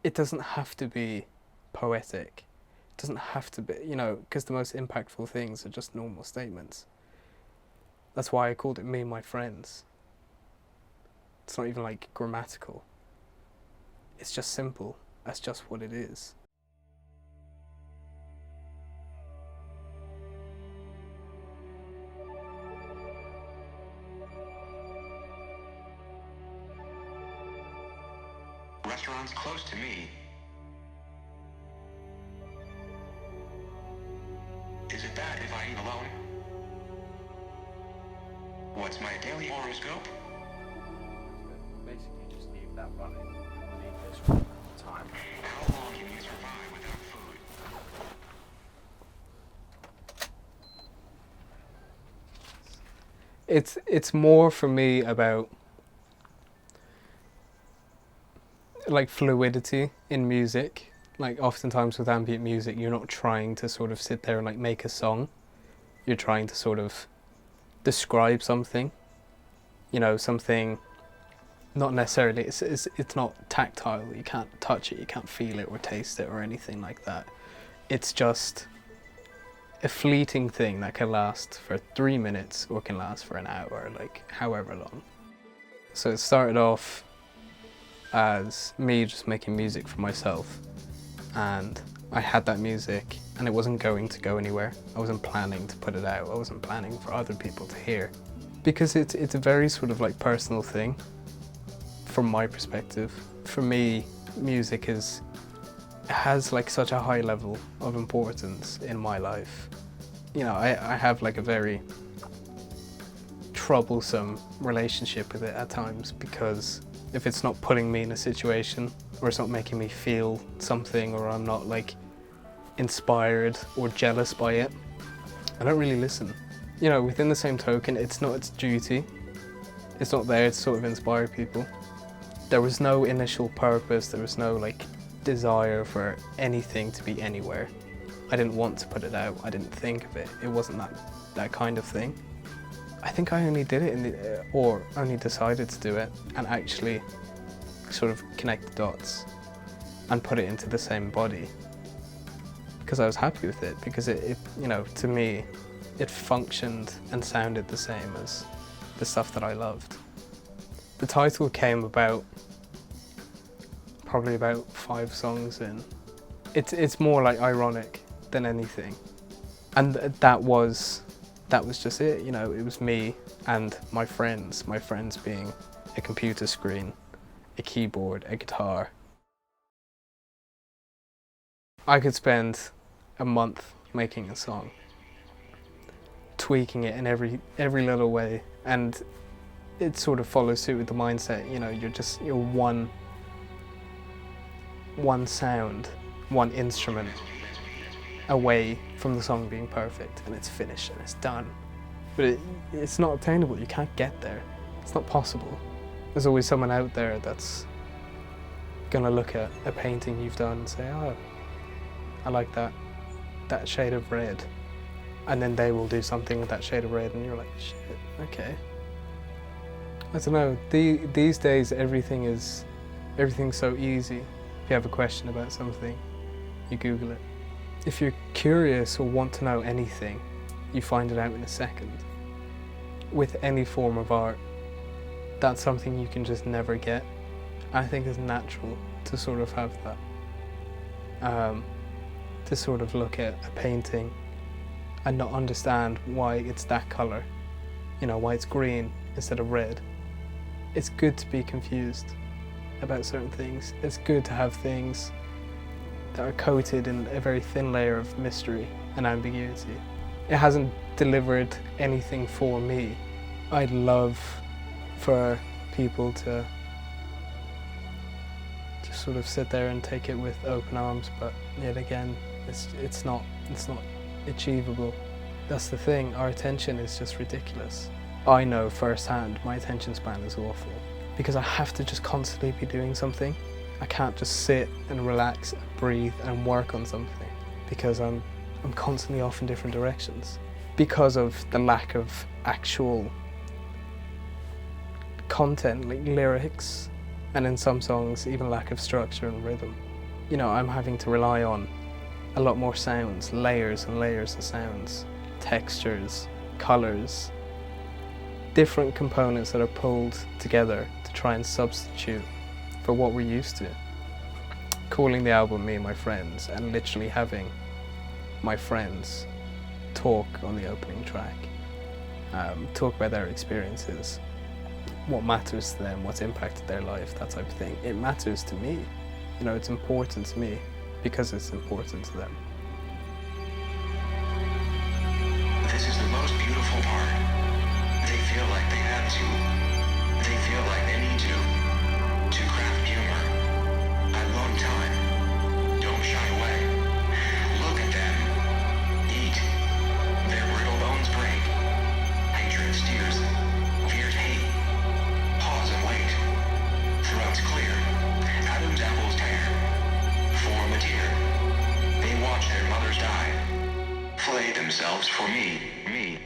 it doesn't have to be poetic. It doesn't have to be, because the most impactful things are just normal statements. That's why I called it Me and My Friends. It's not even like grammatical. It's just simple. That's just what it is. Restaurants close to me. Is it bad if I eat alone? What's my daily horoscope? Basically just leave that running. Leave this running all the time. How long can you survive without food? It's more for me about like fluidity in music. Like oftentimes with ambient music, you're not trying to sort of sit there and like make a song. You're trying to sort of describe something. Something not necessarily, it's not tactile. You can't touch it, you can't feel it or taste it or anything like that. It's just a fleeting thing that can last for 3 minutes or can last for an hour, like however long. So it started off as me just making music for myself, and I had that music and it wasn't going to go anywhere. I wasn't planning to put it out. I wasn't planning for other people to hear, because it's a very sort of like personal thing from my perspective. For me, music has like such a high level of importance in my life. I have like a very troublesome relationship with it at times, because if it's not putting me in a situation, or it's not making me feel something, or I'm not like inspired or jealous by it, I don't really listen. Within the same token, it's not its duty. It's not there to sort of inspire people. There was no initial purpose, there was no like desire for anything to be anywhere. I didn't want to put it out, I didn't think of it. It wasn't that kind of thing. I think I only did it or only decided to do it and actually sort of connect the dots and put it into the same body because I was happy with it, because it to me, it functioned and sounded the same as the stuff that I loved. The title came about probably about 5 songs in. It's more like ironic than anything, and that was just it. It was me and my friends being a computer screen, a keyboard, a guitar. I could spend a month making a song, tweaking it in every little way, and it sort of follows suit with the mindset. You're one sound, one instrument away from the song being perfect, and it's finished and it's done. But it's not obtainable. You can't get there. It's not possible. There's always someone out there that's gonna look at a painting you've done and say, oh, I like that shade of red. And then they will do something with that shade of red and you're like, shit, okay. I don't know, these days everything's so easy. If you have a question about something, you Google it. If you're curious or want to know anything, you find it out in a second. With any form of art, that's something you can just never get. I think it's natural to sort of have that. To sort of look at a painting and not understand why it's that colour, why it's green instead of red. It's good to be confused about certain things. It's good to have things that are coated in a very thin layer of mystery and ambiguity. It hasn't delivered anything for me. I'd love for people to sort of sit there and take it with open arms, but yet again, it's not achievable. That's the thing, our attention is just ridiculous. I know firsthand my attention span is awful because I have to just constantly be doing something. I can't just sit and relax, breathe and work on something because I'm constantly off in different directions because of the lack of actual content, like lyrics, and in some songs even lack of structure and rhythm. I'm having to rely on a lot more sounds, layers and layers of sounds, textures, colours, different components that are pulled together to try and substitute for what we're used to. Calling the album Me and My Friends, and literally having my friends talk on the opening track, talk about their experiences, what matters to them, what's impacted their life, that type of thing. It matters to me. It's important to me because it's important to them. This is the most beautiful part. They feel like they have to. They feel like they need to craft humor. At one time. Don't shy away. Look at them. Eat. Their brittle bones break. Hatred steers. Fears hate. Pause and wait. Throats clear. Adam's apples tear. Form a tear. They watch their mothers die. Flay themselves for me.